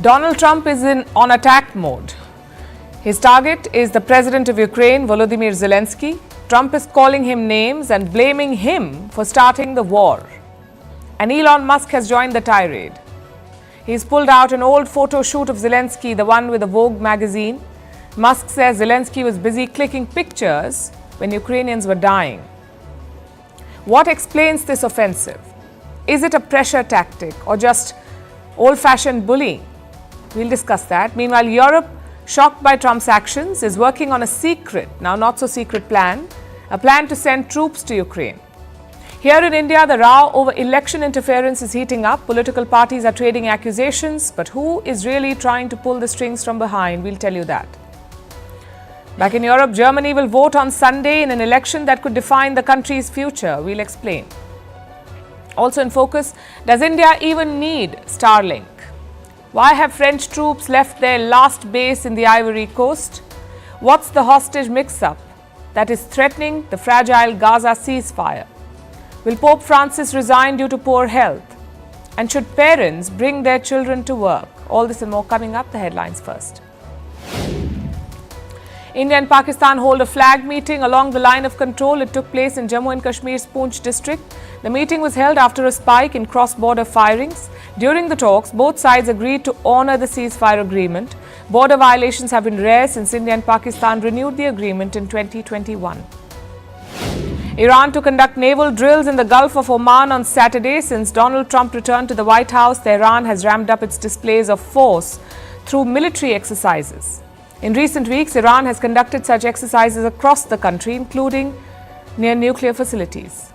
Donald Trump is on attack mode. His target is the President of Ukraine, Volodymyr Zelensky. Trump is calling him names and blaming him for starting the war. And Elon Musk has joined the tirade. He's pulled out an old photo shoot of Zelensky, the one with the Vogue magazine. Musk says Zelensky was busy clicking pictures when Ukrainians were dying. What explains this offensive? Is it a pressure tactic or just old-fashioned bullying? We'll discuss that. Meanwhile, Europe, shocked by Trump's actions, is working on a secret, now not so secret plan, a plan to send troops to Ukraine. Here in India, the row over election interference is heating up. Political parties are trading accusations, but who is really trying to pull the strings from behind? We'll tell you that. Back in Europe, Germany will vote on Sunday in an election that could define the country's future. We'll explain. Also in focus, does India even need Starlink? Why have French troops left their last base in the Ivory Coast? What's the hostage mix-up that is threatening the fragile Gaza ceasefire? Will Pope Francis resign due to poor health? And should parents bring their children to work? All this and more coming up. The headlines first. India and Pakistan hold a flag meeting along the line of control. It took place in Jammu and Kashmir's Poonch district. The meeting was held after a spike in cross-border firings. During the talks, both sides agreed to honor the ceasefire agreement. Border violations have been rare since India and Pakistan renewed the agreement in 2021. Iran to conduct naval drills in the Gulf of Oman on Saturday. Since Donald Trump returned to the White House, Tehran has ramped up its displays of force through military exercises. In recent weeks, Iran has conducted such exercises across the country, including near nuclear facilities.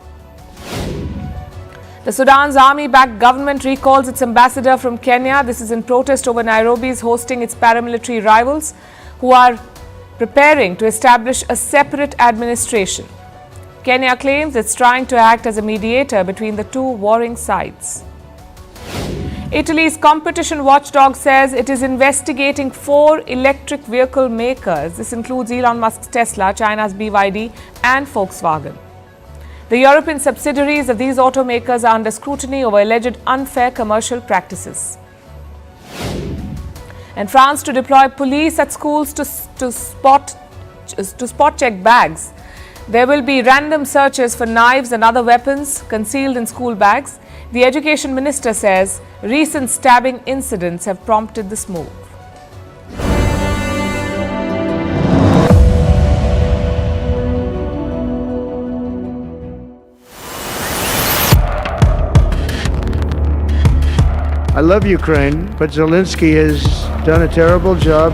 The Sudan's army-backed government recalls its ambassador from Kenya. This is in protest over Nairobi's hosting its paramilitary rivals, who are preparing to establish a separate administration. Kenya claims it's trying to act as a mediator between the two warring sides. Italy's competition watchdog says it is investigating 4 electric vehicle makers. This includes Elon Musk's Tesla, China's BYD, and Volkswagen. The European subsidiaries of these automakers are under scrutiny over alleged unfair commercial practices. And France to deploy police at schools to spot check bags. There will be random searches for knives and other weapons concealed in school bags. The education minister says recent stabbing incidents have prompted this move. I love Ukraine, but Zelensky has done a terrible job.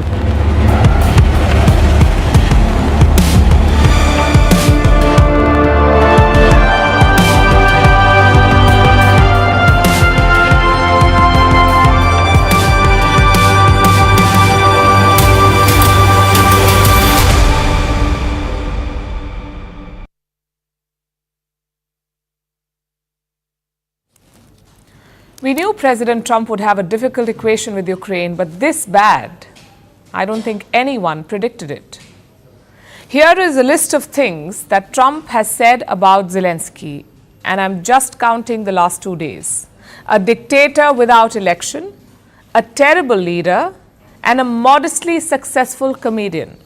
We knew President Trump would have a difficult equation with Ukraine, but this bad, I don't think anyone predicted it. Here is a list of things that Trump has said about Zelensky, and I'm just counting the last 2 days. A dictator without election, a terrible leader, and a modestly successful comedian.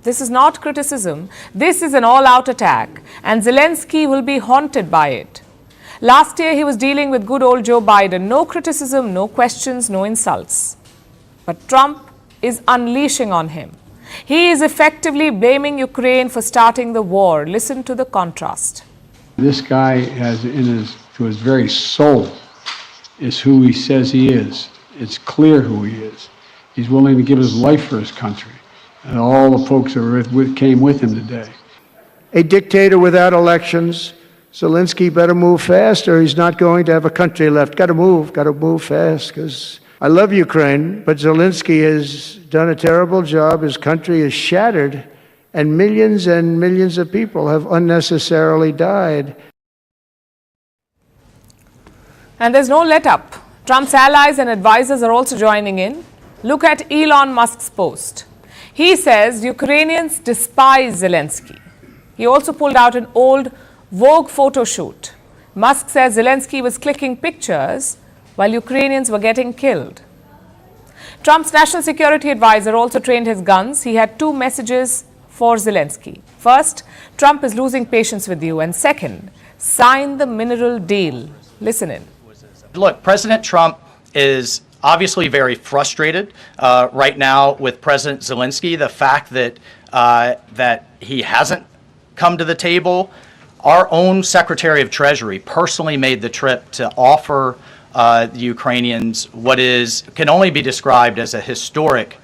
This is not criticism. This is an all-out attack, and Zelensky will be haunted by it. Last year, he was dealing with good old Joe Biden. No criticism, no questions, no insults. But Trump is unleashing on him. He is effectively blaming Ukraine for starting the war. Listen to the contrast. This guy has to his very soul is who he says he is. It's clear who he is. He's willing to give his life for his country. And all the folks that came with him today. A dictator without elections. Zelensky better move fast or he's not going to have a country left. Got to move fast, because I love Ukraine, but Zelensky has done a terrible job. His country is shattered, and millions of people have unnecessarily died. And there's no let-up. Trump's allies and advisors are also joining in. Look at Elon Musk's post. He says Ukrainians despise Zelensky. He also pulled out an old Vogue photo shoot. Musk says Zelensky was clicking pictures while Ukrainians were getting killed. Trump's national security advisor also trained his guns. He had two messages for Zelensky. First, Trump is losing patience with you. And second, sign the mineral deal. Listen in. Look, President Trump is obviously very frustrated right now with President Zelensky. The fact that that he hasn't come to the table. Our own Secretary of Treasury personally made the trip to offer the Ukrainians what can only be described as a historic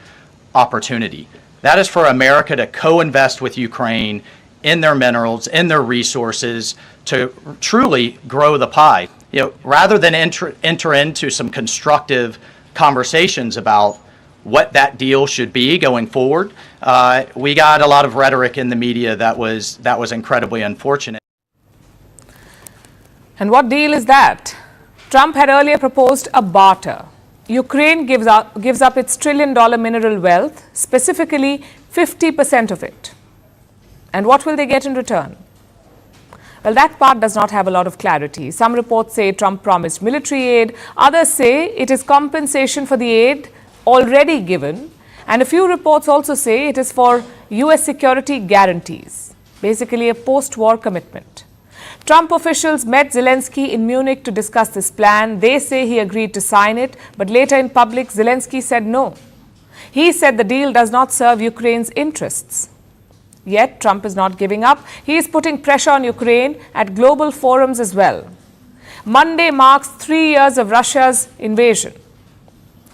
opportunity. That is for America to co-invest with Ukraine in their minerals, in their resources, to truly grow the pie. You know, rather than enter into some constructive conversations about what that deal should be going forward, we got a lot of rhetoric in the media that was incredibly unfortunate. And what deal is that? Trump had earlier proposed a barter. Ukraine gives up its trillion-dollar mineral wealth, specifically 50% of it. And what will they get in return? Well, that part does not have a lot of clarity. Some reports say Trump promised military aid. Others say it is compensation for the aid already given. And a few reports also say it is for US security guarantees, basically a post-war commitment. Trump officials met Zelensky in Munich to discuss this plan. They say he agreed to sign it, but later in public, Zelensky said no. He said the deal does not serve Ukraine's interests. Yet, Trump is not giving up. He is putting pressure on Ukraine at global forums as well. Monday marks 3 years of Russia's invasion.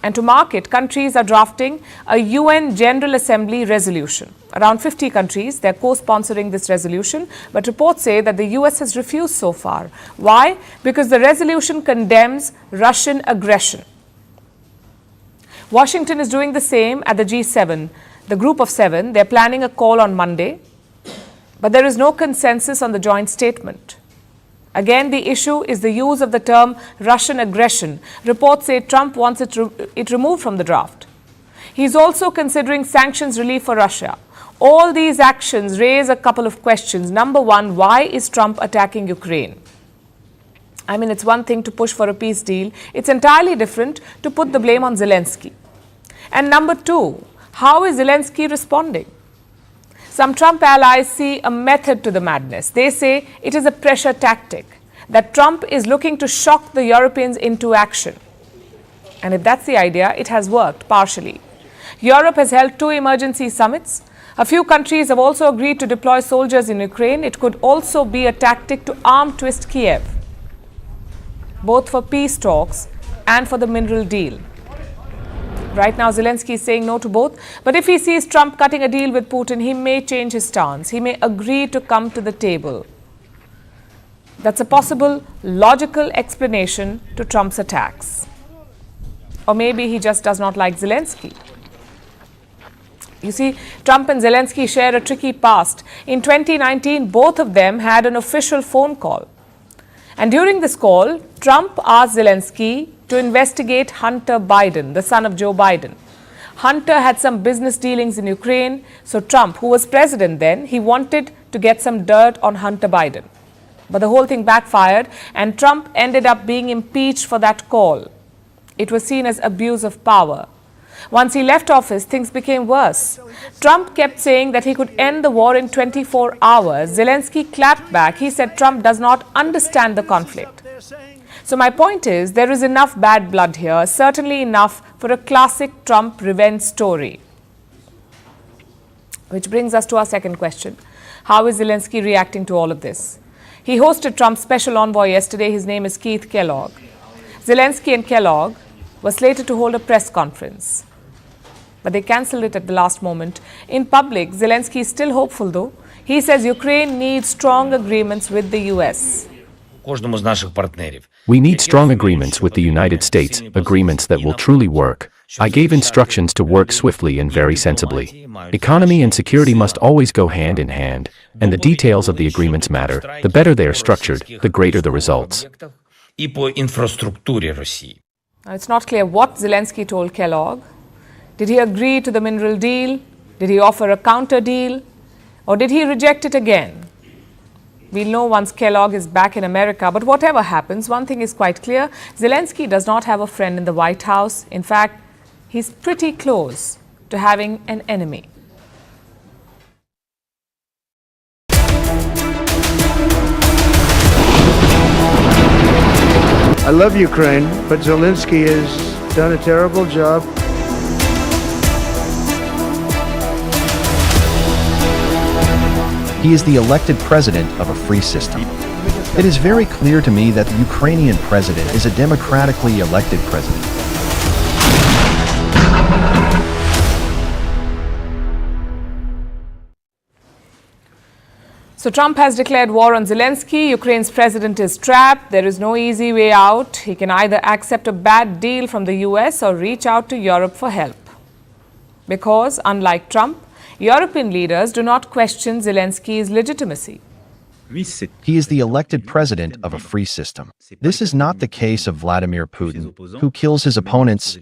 And to mark it, countries are drafting a UN General Assembly resolution. Around 50 countries, they're co-sponsoring this resolution, but reports say that the US has refused so far. Why? Because the resolution condemns Russian aggression. Washington is doing the same at the G7. The group of 7, they're planning a call on Monday, but there is no consensus on the joint statement. Again, the issue is the use of the term Russian aggression. Reports say Trump wants it removed from the draft. He's also considering sanctions relief for Russia. All these actions raise a couple of questions. Number one, why is Trump attacking Ukraine? I mean, it's one thing to push for a peace deal. It's entirely different to put the blame on Zelensky. And number two, how is Zelensky responding? Some Trump allies see a method to the madness. They say it is a pressure tactic, that Trump is looking to shock the Europeans into action. And if that's the idea, it has worked partially. Europe has held 2 emergency summits. A few countries have also agreed to deploy soldiers in Ukraine. It could also be a tactic to arm twist Kyiv, both for peace talks and for the mineral deal. Right now, Zelensky is saying no to both. But if he sees Trump cutting a deal with Putin, he may change his stance. He may agree to come to the table. That's a possible logical explanation to Trump's attacks. Or maybe he just does not like Zelensky. You see, Trump and Zelensky share a tricky past. In 2019, both of them had an official phone call. And during this call, Trump asked Zelensky to investigate Hunter Biden, the son of Joe Biden. Hunter had some business dealings in Ukraine, so Trump, who was president then, he wanted to get some dirt on Hunter Biden. But the whole thing backfired, and Trump ended up being impeached for that call. It was seen as abuse of power. Once he left office, things became worse. Trump kept saying that he could end the war in 24 hours. Zelensky clapped back. He said Trump does not understand the conflict. So my point is, there is enough bad blood here, certainly enough for a classic Trump revenge story. Which brings us to our second question. How is Zelensky reacting to all of this? He hosted Trump's special envoy yesterday. His name is Keith Kellogg. Zelensky and Kellogg were slated to hold a press conference, but they cancelled it at the last moment. In public, Zelensky is still hopeful though. He says Ukraine needs strong agreements with the US. We need strong agreements with the United States, agreements that will truly work. I gave instructions to work swiftly and very sensibly. Economy and security must always go hand in hand, and the details of the agreements matter. The better they are structured, the greater the results. Now, it's not clear what Zelensky told Kellogg. Did he agree to the mineral deal? Did he offer a counter deal? Or did he reject it again? We'll know once Kellogg is back in America. But whatever happens, one thing is quite clear. Zelensky does not have a friend in the White House. In fact, he's pretty close to having an enemy. I love Ukraine, but Zelensky has done a terrible job. He is the elected president of a free system. It is very clear to me that the Ukrainian president is a democratically elected president. So Trump has declared war on Zelensky. Ukraine's president is trapped. There is no easy way out. He can either accept a bad deal from the US or reach out to Europe for help. Because, unlike Trump, European leaders do not question Zelensky's legitimacy. He is the elected president of a free system. This is not the case of Vladimir Putin, who kills his opponents.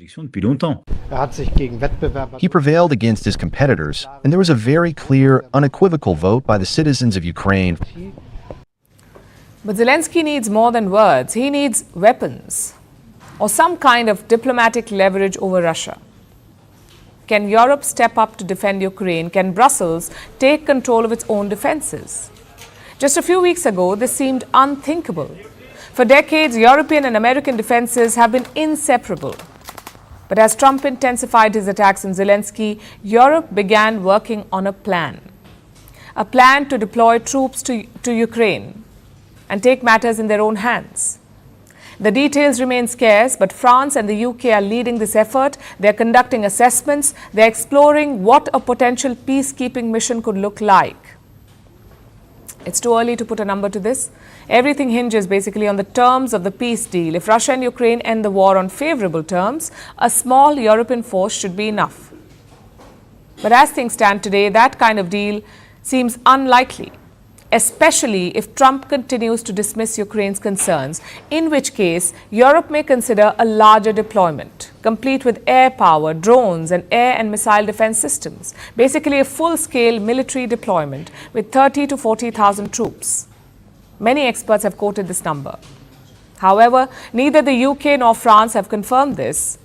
He prevailed against his competitors, and there was a very clear, unequivocal vote by the citizens of Ukraine. But Zelensky needs more than words. He needs weapons or some kind of diplomatic leverage over Russia. Can Europe step up to defend Ukraine? Can Brussels take control of its own defenses? Just a few weeks ago, this seemed unthinkable. For decades, European and American defenses have been inseparable. But as Trump intensified his attacks on Zelensky, Europe began working on a plan to deploy troops to Ukraine and take matters in their own hands. The details remain scarce, but France and the UK are leading this effort. They're conducting assessments. They're exploring what a potential peacekeeping mission could look like. It's too early to put a number to this. Everything hinges basically on the terms of the peace deal. If Russia and Ukraine end the war on favorable terms, a small European force should be enough. But as things stand today, that kind of deal seems unlikely, especially if Trump continues to dismiss Ukraine's concerns, in which case Europe may consider a larger deployment, complete with air power, drones and air and missile defense systems, basically a full-scale military deployment with 30 to 40,000 troops. Many experts have quoted this number. However, neither the UK nor France have confirmed this,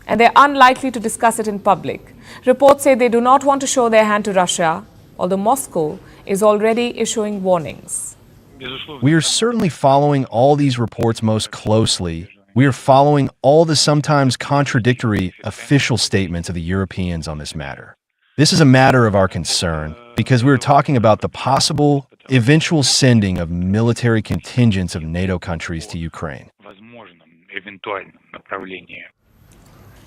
and they're unlikely to discuss it in public. Reports say they do not want to show their hand to Russia, although Moscow is already issuing warnings. We are certainly following all these reports most closely. We are following all the sometimes contradictory official statements of the Europeans on this matter. This is a matter of our concern because we are talking about the possible eventual sending of military contingents of NATO countries to Ukraine.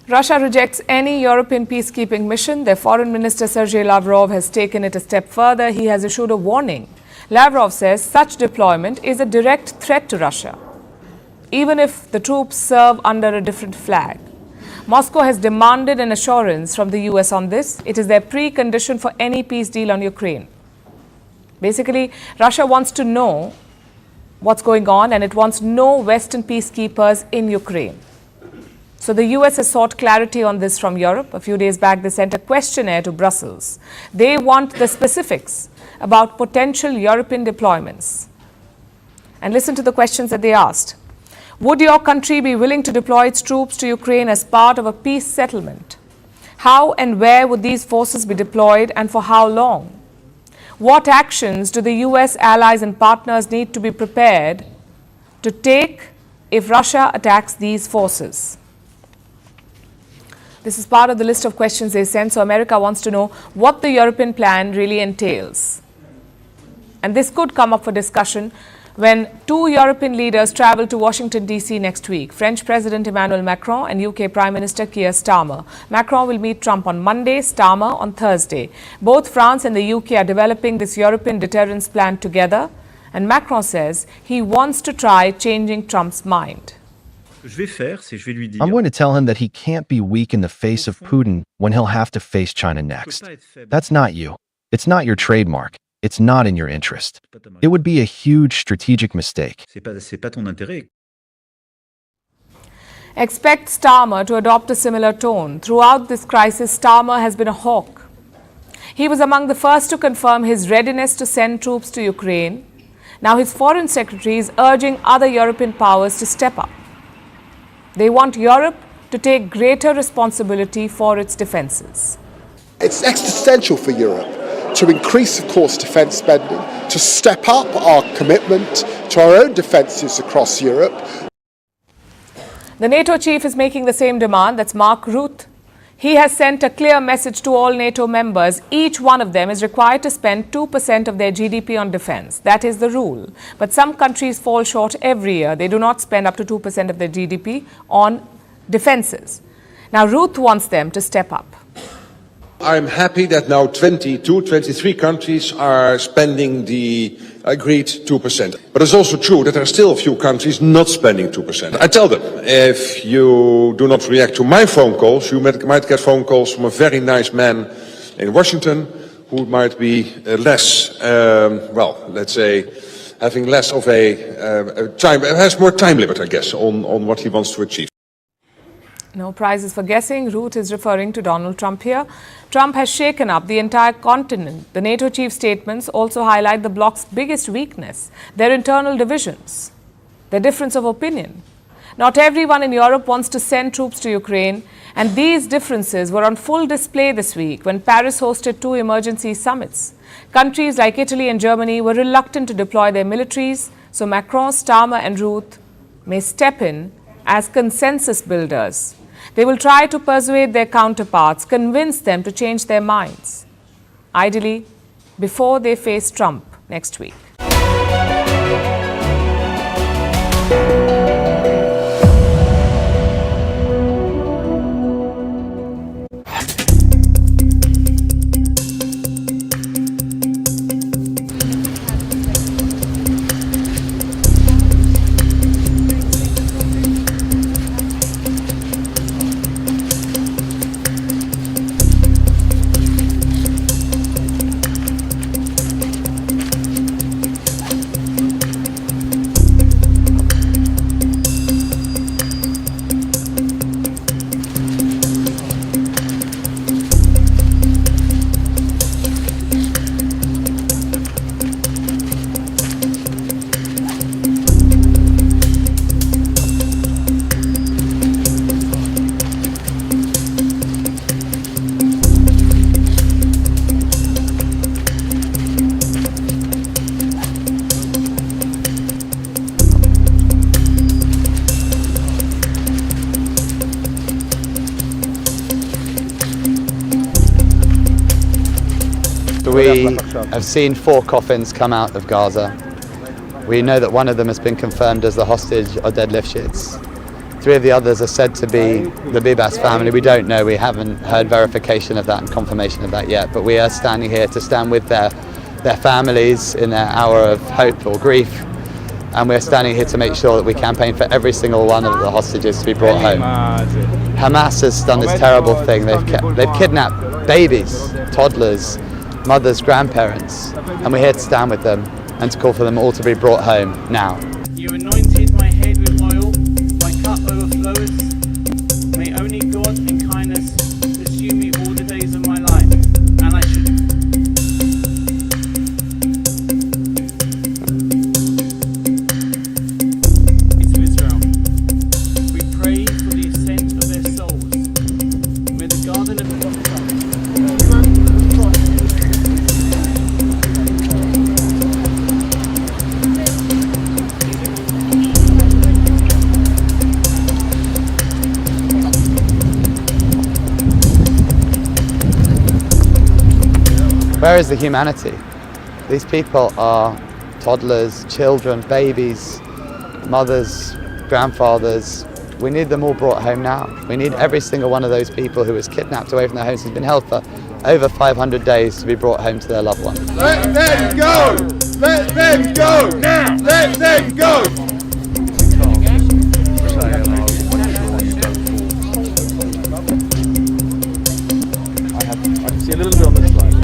Russia rejects any European peacekeeping mission. Their foreign minister Sergei Lavrov has taken it a step further. He has issued a warning. Lavrov says such deployment is a direct threat to Russia, even if the troops serve under a different flag. Moscow has demanded an assurance from the US on this. It is their precondition for any peace deal on Ukraine. Basically, Russia wants to know what's going on, and it wants no Western peacekeepers in Ukraine. So the US has sought clarity on this from Europe. A few days back, they sent a questionnaire to Brussels. They want the specifics about potential European deployments. And listen to the questions that they asked. Would your country be willing to deploy its troops to Ukraine as part of a peace settlement? How and where would these forces be deployed and for how long? What actions do the US allies and partners need to be prepared to take if Russia attacks these forces? This is part of the list of questions they sent, so America wants to know what the European plan really entails. And this could come up for discussion when two European leaders travel to Washington, D.C. next week, French President Emmanuel Macron and UK Prime Minister Keir Starmer. Macron will meet Trump on Monday, Starmer on Thursday. Both France and the UK are developing this European deterrence plan together, and Macron says he wants to try changing Trump's mind. I'm going to tell him that he can't be weak in the face of Putin when he'll have to face China next. That's not you. It's not your trademark. It's not in your interest. It would be a huge strategic mistake. Expect Starmer to adopt a similar tone. Throughout this crisis, Starmer has been a hawk. He was among the first to confirm his readiness to send troops to Ukraine. Now his foreign secretary is urging other European powers to step up. They want Europe to take greater responsibility for its defences. It's existential for Europe to increase, of course, defence spending, to step up our commitment to our own defences across Europe. The NATO chief is making the same demand. That's Mark Rutte. He has sent a clear message to all NATO members. Each one of them is required to spend 2% of their GDP on defence. That is the rule. But some countries fall short every year. They do not spend up to 2% of their GDP on defences. Now, Rutte wants them to step up. I'm happy that now 23 countries are spending the agreed 2%. But it's also true that there are still a few countries not spending 2%. I tell them, if you do not react to my phone calls, you might get phone calls from a very nice man in Washington who might be less, let's say, having less of a time, has more time limit, I guess, on what he wants to achieve. No prizes for guessing. Rutte is referring to Donald Trump here. Trump has shaken up the entire continent. The NATO chief's statements also highlight the bloc's biggest weakness, their internal divisions, their difference of opinion. Not everyone in Europe wants to send troops to Ukraine, and these differences were on full display this week when Paris hosted 2 emergency summits. Countries like Italy and Germany were reluctant to deploy their militaries, so Macron, Starmer and Rutte may step in as consensus builders. They will try to persuade their counterparts, convince them to change their minds, ideally before they face Trump next week. We have seen 4 coffins come out of Gaza. We know that one of them has been confirmed as the hostage Oded Lifshitz. 3 of the others are said to be the Bibas family. We don't know, we haven't heard verification of that and confirmation of that yet, but we are standing here to stand with their families in their hour of hope or grief, and we're standing here to make sure that we campaign for every single one of the hostages to be brought home. Hamas has done this terrible thing. They've kidnapped babies, toddlers, mothers, grandparents, and we're here to stand with them and to call for them all to be brought home now. You anointed my head with oil, my cup overflows. May only God in kindness pursue me all the days of my life, and I should. To Israel, we pray for the ascent of their souls. May the garden of Where is the humanity? These people are toddlers, children, babies, mothers, grandfathers. We need them all brought home now. We need every single one of those people who was kidnapped away from their homes and been held for over 500 days to be brought home to their loved ones. Let them go! Let them go! Now! Let them go! I can see a little bit on this slide.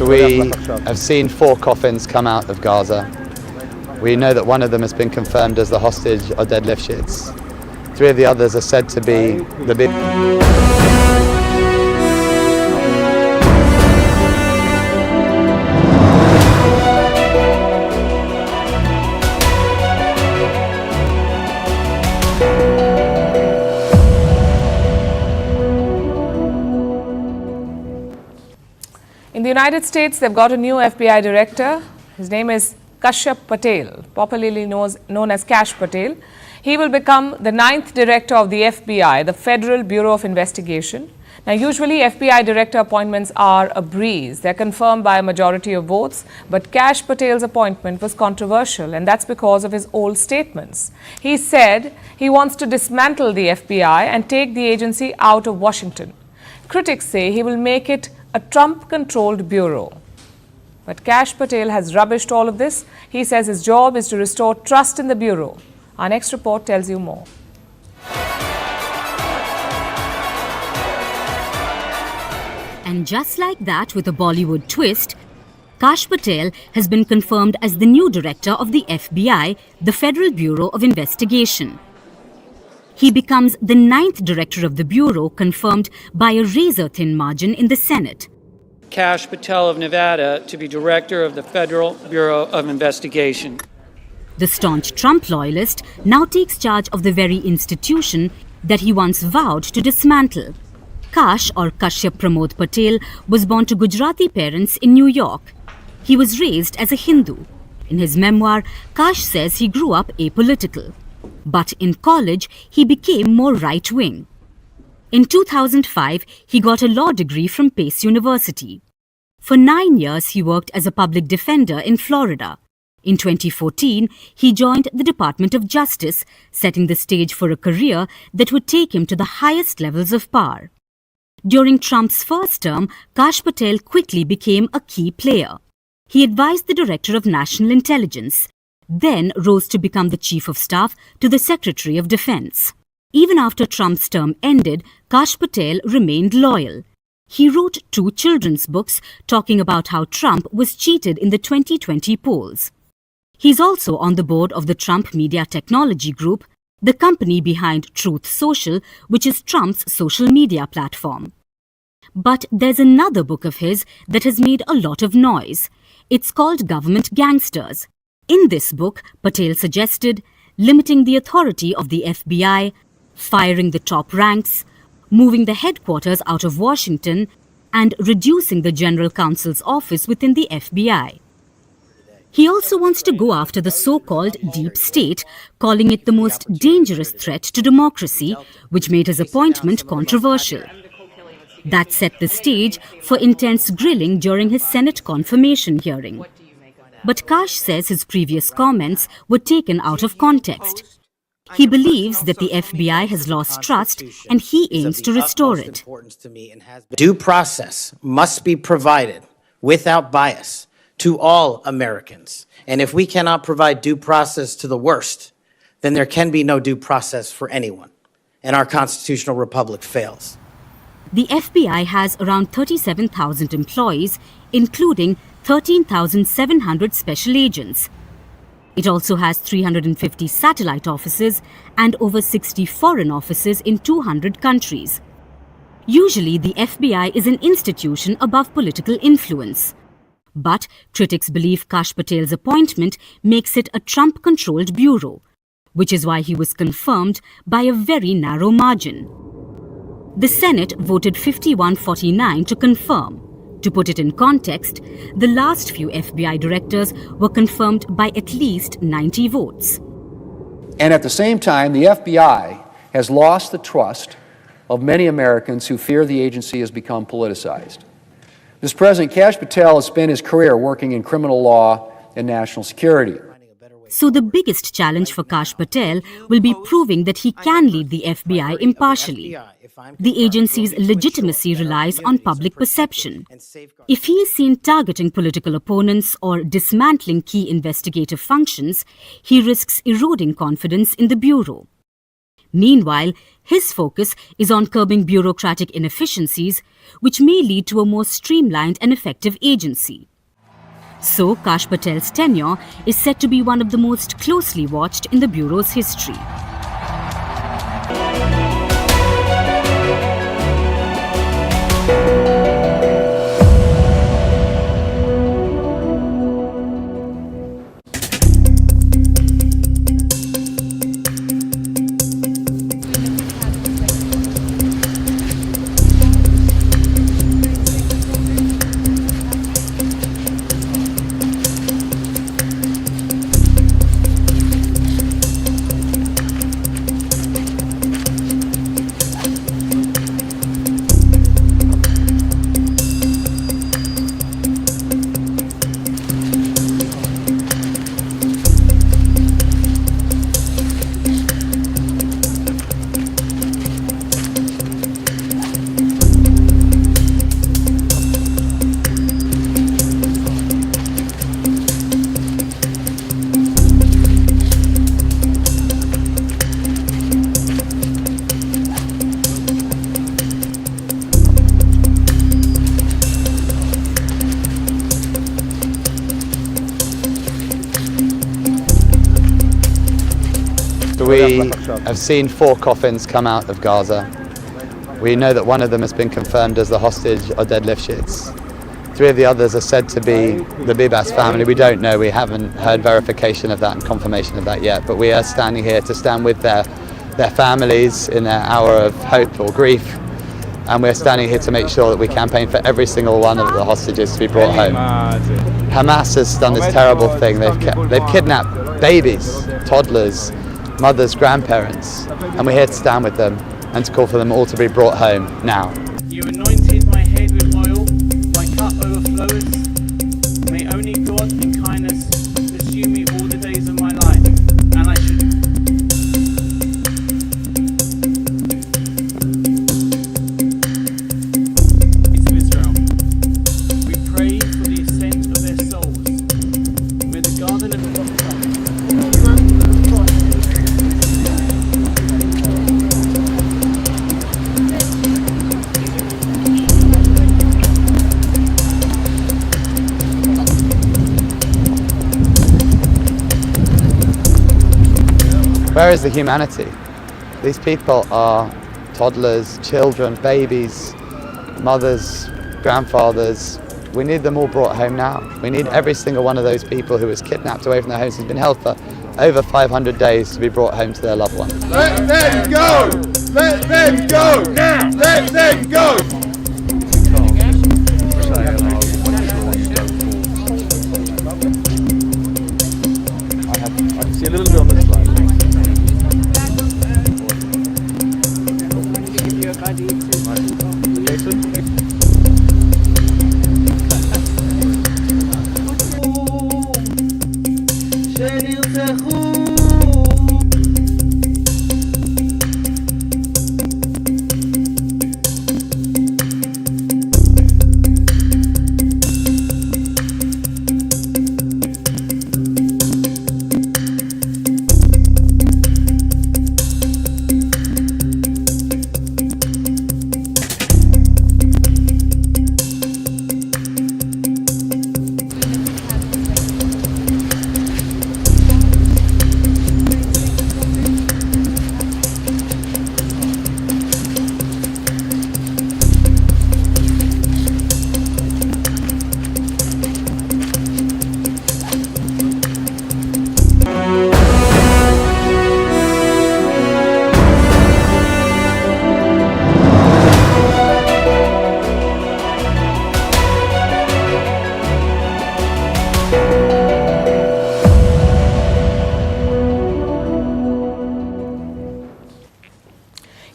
We have seen 4 coffins come out of Gaza. We know that one of them has been confirmed as the hostage or dead Lifshitz. 3 of the others are said to be the In the United States, they've got a new FBI director. His name is Patel, popularly known as Kash Patel. He will become the 9th director of the FBI, the Federal Bureau of Investigation. Now, usually FBI director appointments are a breeze. They're confirmed by a majority of votes. But Kash Patel's appointment was controversial, and that's because of his old statements. He said he wants to dismantle the FBI and take the agency out of Washington. Critics say he will make it a Trump-controlled bureau. But Kash Patel has rubbished all of this. He says his job is to restore trust in the bureau. Our next report tells you more. And just like that, with a Bollywood twist, Kash Patel has been confirmed as the new director of the FBI, the Federal Bureau of Investigation. He becomes the 9th director of the bureau, confirmed by a razor-thin margin in the Senate. Kash Patel of Nevada to be director of the Federal Bureau of Investigation. The staunch Trump loyalist now takes charge of the very institution that he once vowed to dismantle. Kash, or Kashyap Pramod Patel, was born to Gujarati parents in New York. He was raised as a Hindu. In his memoir, Kash says he grew up apolitical. But in college, he became more right-wing. In 2005, he got a law degree from Pace University. For 9 years, he worked as a public defender in Florida. In 2014, he joined the Department of Justice, setting the stage for a career that would take him to the highest levels of power. During Trump's first term, Kash Patel quickly became a key player. He advised the Director of National Intelligence, then rose to become the Chief of Staff to the Secretary of Defense. Even after Trump's term ended, Kash Patel remained loyal. He wrote 2 children's books talking about how Trump was cheated in the 2020 polls. He's also on the board of the Trump Media Technology Group, the company behind Truth Social, which is Trump's social media platform. But there's another book of his that has made a lot of noise. It's called Government Gangsters. In this book, Patel suggested limiting the authority of the FBI, firing the top ranks, moving the headquarters out of Washington, and reducing the General Counsel's office within the FBI. He also wants to go after the so-called deep state, calling it the most dangerous threat to democracy, which made his appointment controversial. That set the stage for intense grilling during his Senate confirmation hearing. But Kash says his previous comments were taken out of context. He believes that the FBI has lost trust and he aims to restore it. Due process must be provided without bias to all Americans. And if we cannot provide due process to the worst, then there can be no due process for anyone. And our constitutional republic fails. The FBI has around 37,000 employees, including 13,700 special agents. It also has 350 satellite offices and over 60 foreign offices in 200 countries. Usually, the FBI is an institution above political influence. But critics believe Kash Patel's appointment makes it a Trump-controlled bureau, which is why he was confirmed by a very narrow margin. The Senate voted 51-49 to confirm. To put it in context, the last few FBI directors were confirmed by at least 90 votes. And at the same time, the FBI has lost the trust of many Americans who fear the agency has become politicized. This President Kash Patel has spent his career working in criminal law and national security. So the biggest challenge for Kash Patel will be proving that he can lead the FBI impartially. The agency's legitimacy relies on public perception. If he is seen targeting political opponents or dismantling key investigative functions, he risks eroding confidence in the bureau. Meanwhile, his focus is on curbing bureaucratic inefficiencies, which may lead to a more streamlined and effective agency. So, Kash Patel's tenure is said to be one of the most closely watched in the Bureau's history. We have seen 4 coffins come out of Gaza. We know that one of them has been confirmed as the hostage or dead Lifshitz. 3 of the others are said to be the Bibas family. We don't know, we haven't heard verification of that and confirmation of that yet, but we are standing here to stand with their families in their hour of hope or grief, and we're standing here to make sure that we campaign for every single one of the hostages to be brought home. Hamas has done this terrible thing. They've kidnapped babies, toddlers, mothers, grandparents, and we're here to stand with them and to call for them all to be brought home now. You anointed my head with oil, my cup overflows. May only God in kindness pursue me all the days of my life, and I should. Of Israel, we pray for the ascent of their souls. May the garden of Where is the humanity? These people are toddlers, children, babies, mothers, grandfathers. We need them all brought home now. We need every single one of those people who was kidnapped away from their homes, who's been held for over 500 days, to be brought home to their loved ones. Let them go! Let them go! Now! Let them go! I can see a little bit on this slide.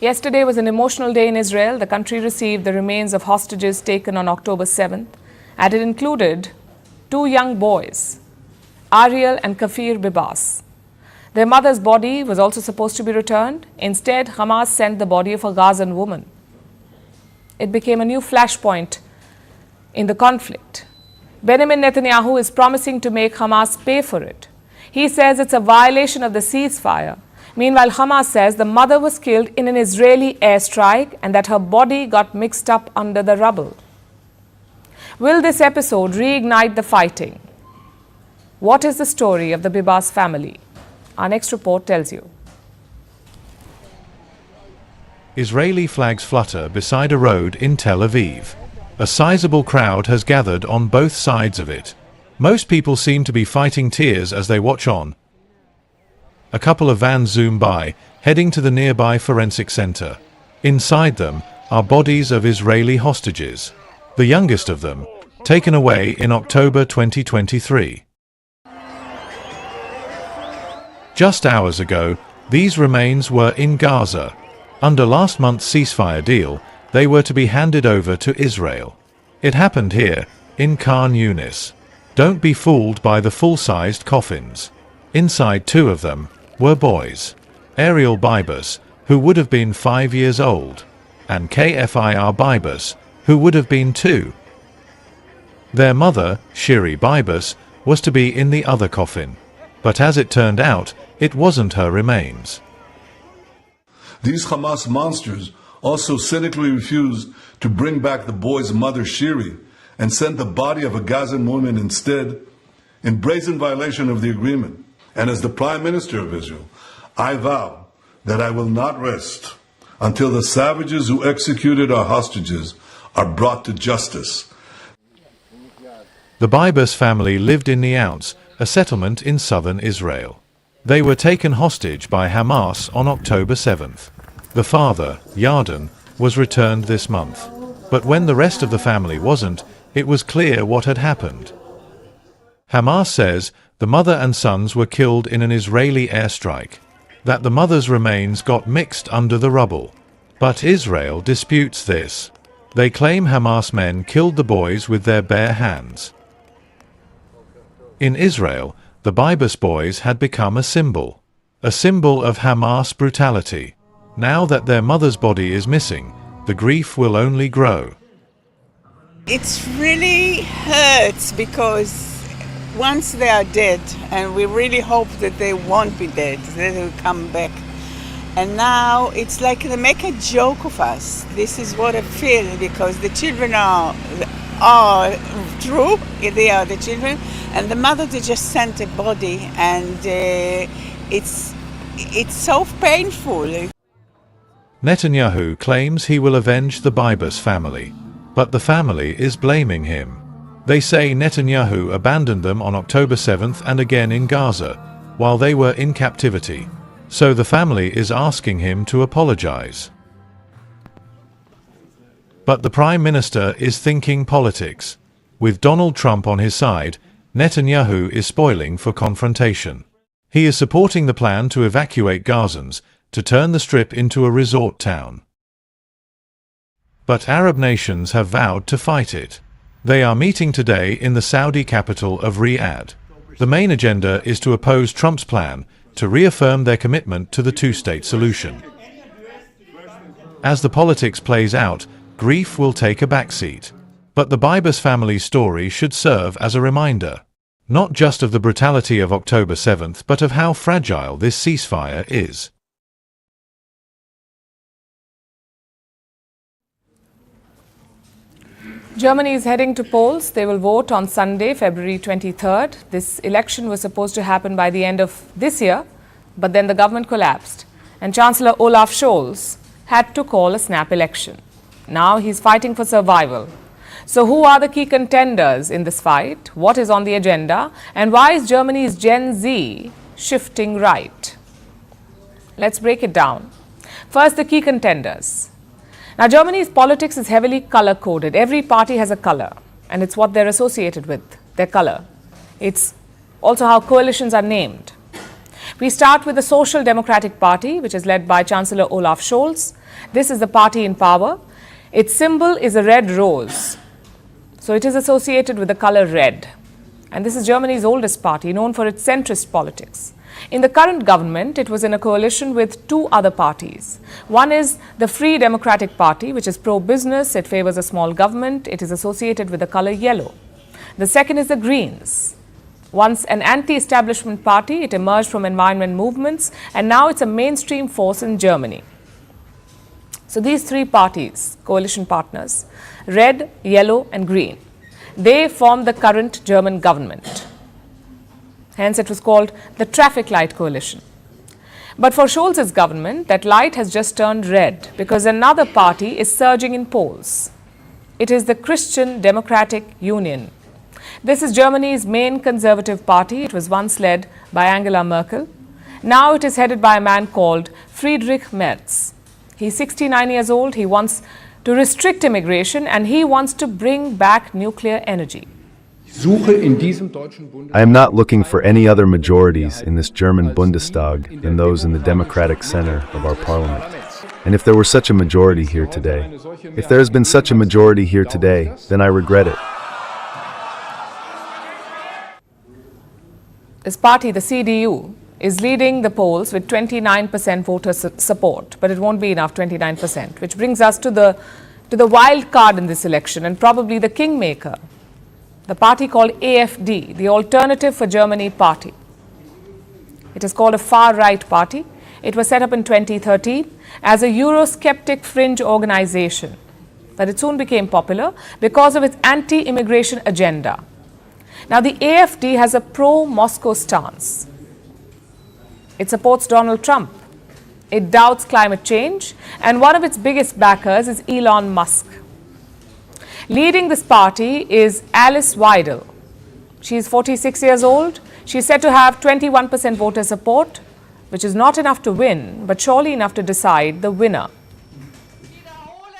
Yesterday was an emotional day in Israel. The country received the remains of hostages taken on October 7th, and it included 2 young boys, Ariel and Kafir Bibas. Their mother's body was also supposed to be returned. Instead, Hamas sent the body of a Gazan woman. It became a new flashpoint in the conflict. Benjamin Netanyahu is promising to make Hamas pay for it. He says it's a violation of the ceasefire. Meanwhile, Hamas says the mother was killed in an Israeli airstrike and that her body got mixed up under the rubble. Will this episode reignite the fighting? What is the story of the Bibas family? Our next report tells you. Israeli flags flutter beside a road in Tel Aviv. A sizable crowd has gathered on both sides of it. Most people seem to be fighting tears as they watch on. A couple of vans zoom by, heading to the nearby forensic center. Inside them are bodies of Israeli hostages, the youngest of them, taken away in October 2023. Just hours ago, these remains were in Gaza. Under last month's ceasefire deal, they were to be handed over to Israel. It happened here, in Khan Yunis. Don't be fooled by the full-sized coffins. Inside two of them were boys. Ariel Bibas, who would have been 5 years old, and Kfir Bibas, who would have been 2. Their mother, Shiri Bibas, was to be in the other coffin. But as it turned out, it wasn't her remains. These Hamas monsters also cynically refused to bring back the boy's mother, Shiri, and sent the body of a Gazan woman instead, in brazen violation of the agreement. And as the Prime Minister of Israel, I vow that I will not rest until the savages who executed our hostages are brought to justice. The Bibas family lived in Neouns, a settlement in southern Israel. They were taken hostage by Hamas on October 7th. The father, Yarden, was returned this month. But when the rest of the family wasn't, it was clear what had happened. Hamas says the mother and sons were killed in an Israeli airstrike, that the mother's remains got mixed under the rubble. But Israel disputes this. They claim Hamas men killed the boys with their bare hands. In Israel, the Bibas boys had become a symbol of Hamas brutality. Now that their mother's body is missing, the grief will only grow. It really hurts because once they are dead, and we really hope that they won't be dead, that they will come back. And now it's like they make a joke of us. This is what I feel, because the children are true, they are the children, and the mother, they just sent a body, and it's so painful. Netanyahu claims he will avenge the Bibas family, but the family is blaming him. They say Netanyahu abandoned them on October 7th and again in Gaza, while they were in captivity. So the family is asking him to apologize. But the Prime Minister is thinking politics. With Donald Trump on his side, Netanyahu is spoiling for confrontation. He is supporting the plan to evacuate Gazans, to turn the Strip into a resort town. But Arab nations have vowed to fight it. They are meeting today in the Saudi capital of Riyadh. The main agenda is to oppose Trump's plan to reaffirm their commitment to the two-state solution. As the politics plays out, grief will take a backseat. But the Bibas family's story should serve as a reminder, not just of the brutality of October 7th, but of how fragile this ceasefire is. Germany is heading to polls. They will vote on Sunday, February 23rd. This election was supposed to happen by the end of this year, but then the government collapsed, and Chancellor Olaf Scholz had to call a snap election. Now he's fighting for survival. So who are the key contenders in this fight? What is on the agenda? And why is Germany's Gen Z shifting right? Let's break it down. First, the key contenders. Now, Germany's politics is heavily color-coded. Every party has a color, and it's what they're associated with, their color. It's also how coalitions are named. We start with the Social Democratic Party, which is led by Chancellor Olaf Scholz. This is the party in power. Its symbol is a red rose. So it is associated with the color red. And this is Germany's oldest party, known for its centrist politics. In the current government, it was in a coalition with two other parties. One is the Free Democratic Party, which is pro-business. It favors a small government. It is associated with the color yellow. The second is the Greens. Once an anti-establishment party, it emerged from environment movements, and now it's a mainstream force in Germany. So these three parties, coalition partners, red, yellow and green, they form the current German government. Hence it was called the traffic light coalition. But for Scholz's government, that light has just turned red because another party is surging in polls. It is the Christian Democratic Union. This is Germany's main conservative party. It was once led by Angela Merkel. Now it is headed by a man called Friedrich Merz. He's 69 years old. He wants to restrict immigration and he wants to bring back nuclear energy. I am not looking for any other majorities in this German Bundestag than those in the democratic center of our parliament. And if there were such a majority here today, if there has been such a majority here today, then I regret it. This party, the CDU, is leading the polls with 29% voter support, but it won't be enough, 29%, which brings us to the wild card in this election and probably the kingmaker, the party called AfD, the Alternative for Germany Party. It is called a far-right party. It was set up in 2013 as a Eurosceptic fringe organization, but it soon became popular because of its anti-immigration agenda. Now, the AfD has a pro-Moscow stance. It supports Donald Trump. It doubts climate change, and one of its biggest backers is Elon Musk. Leading this party is Alice Weidel. She is 46 years old. She is said to have 21% voter support, which is not enough to win, but surely enough to decide the winner.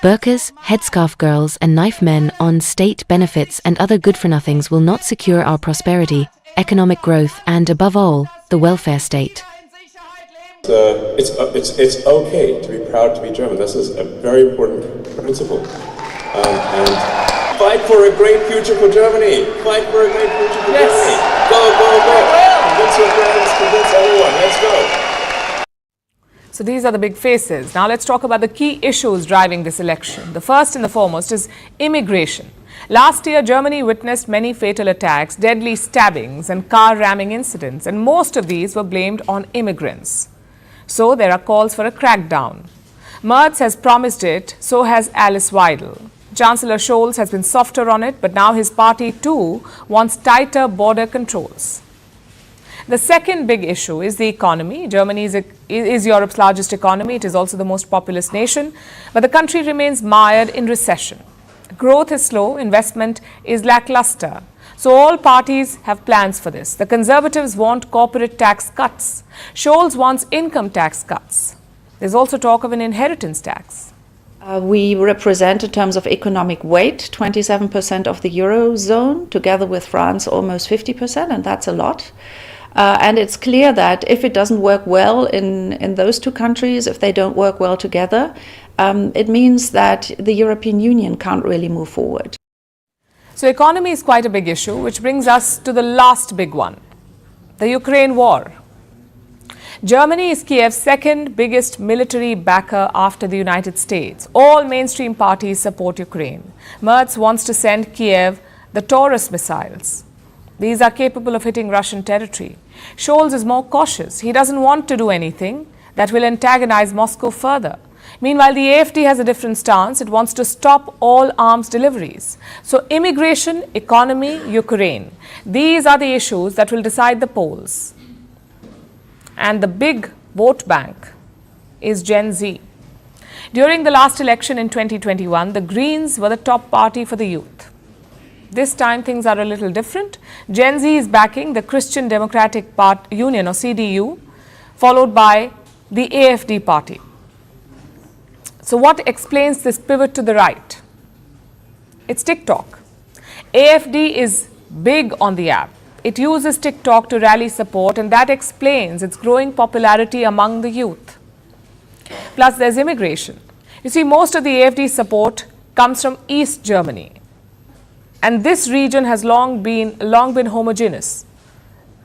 Burqas, headscarf girls and knife men on state benefits and other good-for-nothings will not secure our prosperity, economic growth and, above all, the welfare state. It's okay to be proud to be German. This is a very important principle. And fight for a great future for Germany. Fight for a great future for Germany. Go, go, go. Convince your friends, convince everyone. Let's go. So these are the big faces. Now let's talk about the key issues driving this election. The first and the foremost is immigration. Last year, Germany witnessed many fatal attacks, deadly stabbings and car ramming incidents, and most of these were blamed on immigrants. So there are calls for a crackdown. Merz has promised it, so has Alice Weidel. Chancellor Scholz has been softer on it, but now his party too wants tighter border controls. The second big issue is the economy. Germany is Europe's largest economy. It is also the most populous nation, but the country remains mired in recession. Growth is slow, investment is lackluster. So all parties have plans for this. The Conservatives want corporate tax cuts. Scholz wants income tax cuts. There's also talk of an inheritance tax. We represent, in terms of economic weight, 27% of the Eurozone, together with France almost 50%, and that's a lot. And it's clear that if it doesn't work well in those two countries, if they don't work well together, it means that the European Union can't really move forward. So economy is quite a big issue, which brings us to the last big one, the Ukraine war. Germany is Kyiv's second biggest military backer after the United States. All mainstream parties support Ukraine. Merz wants to send Kyiv the Taurus missiles. These are capable of hitting Russian territory. Scholz is more cautious. He doesn't want to do anything that will antagonize Moscow further. Meanwhile, the AfD has a different stance. It wants to stop all arms deliveries. So immigration, economy, Ukraine. These are the issues that will decide the polls. And the big vote bank is Gen Z. During the last election in 2021, the Greens were the top party for the youth. This time things are a little different. Gen Z is backing the Christian Democratic Union, or CDU, followed by the AfD party. So what explains this pivot to the right? It's TikTok. AfD is big on the app. It uses TikTok to rally support, and that explains its growing popularity among the youth. Plus, there's immigration. You see, most of the AfD support comes from East Germany. And this region has long been homogeneous.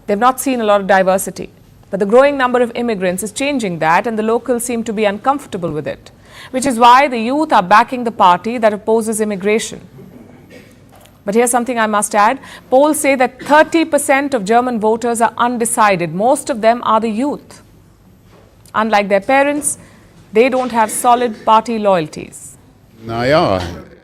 They've not seen a lot of diversity. But the growing number of immigrants is changing that, and the locals seem to be uncomfortable with it, which is why the youth are backing the party that opposes immigration. But here's something I must add. Polls say that 30% of German voters are undecided. Most of them are the youth. Unlike their parents, they don't have solid party loyalties.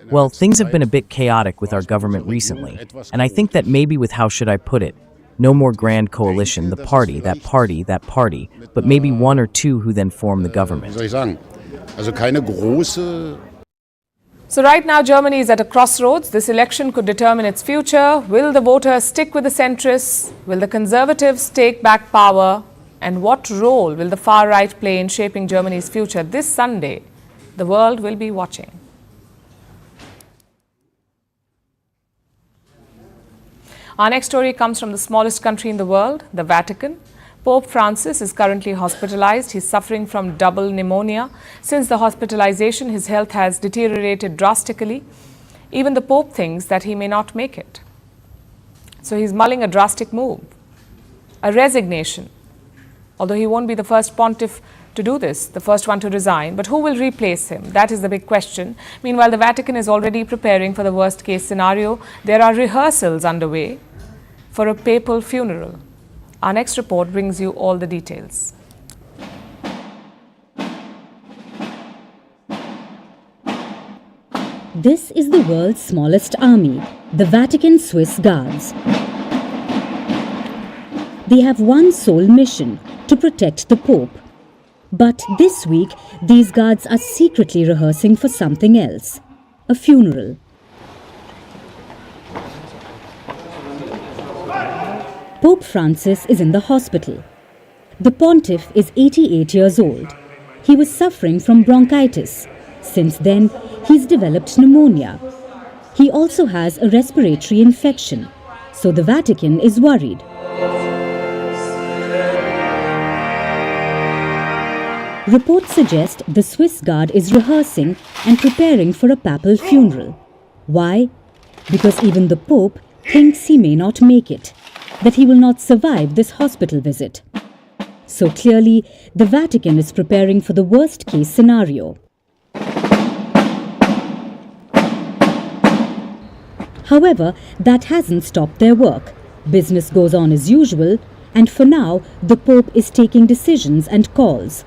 Well, things have been a bit chaotic with our government recently, and I think that maybe with how should I put it, no more grand coalition, the party, that party, that party, but maybe one or two who then form the government. So right now, Germany is at a crossroads. This election could determine its future. Will the voters stick with the centrists? Will the conservatives take back power? And what role will the far right play in shaping Germany's future? This Sunday, the world will be watching. Our next story comes from the smallest country in the world, the Vatican. Pope Francis is currently hospitalized. He's suffering from double pneumonia. Since the hospitalization, his health has deteriorated drastically. Even the Pope thinks that he may not make it. So he's mulling a drastic move, a resignation. Although he won't be the first pontiff to do this, the first one to resign. But who will replace him? That is the big question. Meanwhile, the Vatican is already preparing for the worst case scenario. There are rehearsals underway for a papal funeral. Our next report brings you all the details. This is the world's smallest army, the Vatican Swiss Guards. They have one sole mission, to protect the Pope. But this week, these guards are secretly rehearsing for something else, a funeral. Pope Francis is in the hospital. The pontiff is 88 years old. He was suffering from bronchitis. Since then, he's developed pneumonia. He also has a respiratory infection, so the Vatican is worried. Reports suggest the Swiss Guard is rehearsing and preparing for a papal funeral. Why? Because even the Pope thinks he may not make it, that he will not survive this hospital visit. So clearly, the Vatican is preparing for the worst-case scenario. However, that hasn't stopped their work. Business goes on as usual, and for now, the Pope is taking decisions and calls.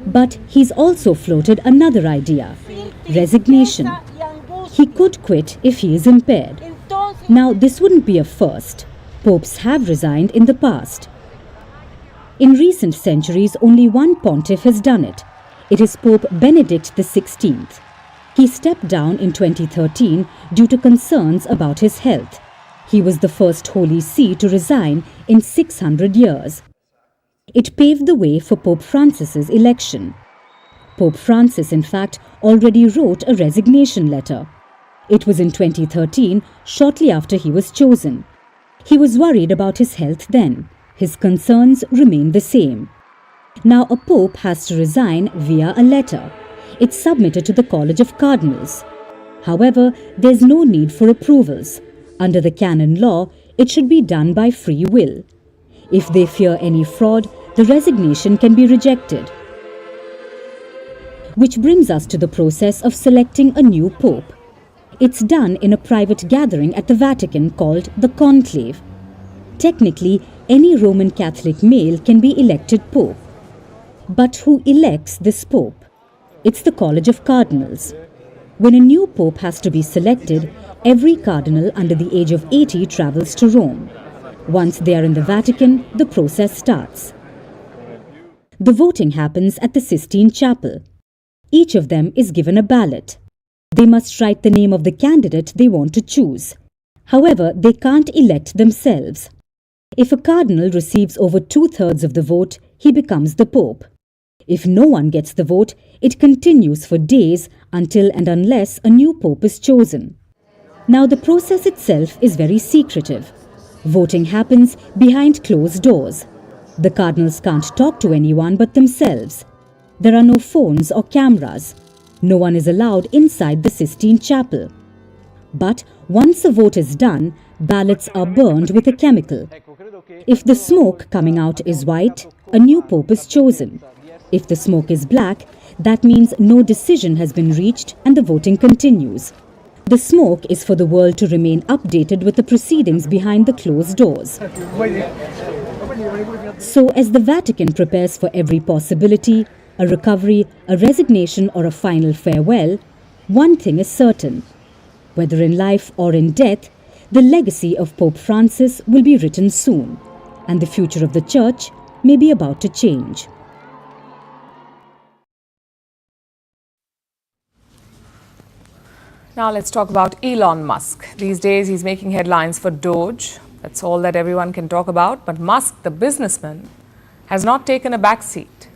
But he's also floated another idea, resignation. He could quit if he is impaired. Now, this wouldn't be a first. Popes have resigned in the past. In recent centuries, only one pontiff has done it. It is Pope Benedict XVI. He stepped down in 2013 due to concerns about his health. He was the first Holy See to resign in 600 years. It paved the way for Pope Francis's election. Pope Francis, in fact, already wrote a resignation letter. It was in 2013, shortly after he was chosen. He was worried about his health then. His concerns remain the same. Now a pope has to resign via a letter. It's submitted to the College of Cardinals. However, there's no need for approvals. Under the canon law, it should be done by free will. If they fear any fraud, the resignation can be rejected. Which brings us to the process of selecting a new pope. It's done in a private gathering at the Vatican called the conclave. Technically, any Roman Catholic male can be elected pope. But who elects this pope? It's the College of Cardinals. When a new pope has to be selected, every cardinal under the age of 80 travels to Rome. Once they are in the Vatican, the process starts. The voting happens at the Sistine Chapel. Each of them is given a ballot. They must write the name of the candidate they want to choose. However, they can't elect themselves. If a cardinal receives over 2/3 of the vote, he becomes the pope. If no one gets the vote, it continues for days until and unless a new pope is chosen. Now, the process itself is very secretive. Voting happens behind closed doors. The cardinals can't talk to anyone but themselves. There are no phones or cameras. No one is allowed inside the Sistine Chapel. But once a vote is done, ballots are burned with a chemical. If the smoke coming out is white, a new pope is chosen. If the smoke is black, that means no decision has been reached and the voting continues. The smoke is for the world to remain updated with the proceedings behind the closed doors. So, as the Vatican prepares for every possibility, a recovery, a resignation, or a final farewell, one thing is certain. Whether in life or in death, the legacy of Pope Francis will be written soon, and the future of the Church may be about to change. Now let's talk about Elon Musk. These days he's making headlines for Doge. That's all that everyone can talk about. But Musk, the businessman, has not taken a back seat.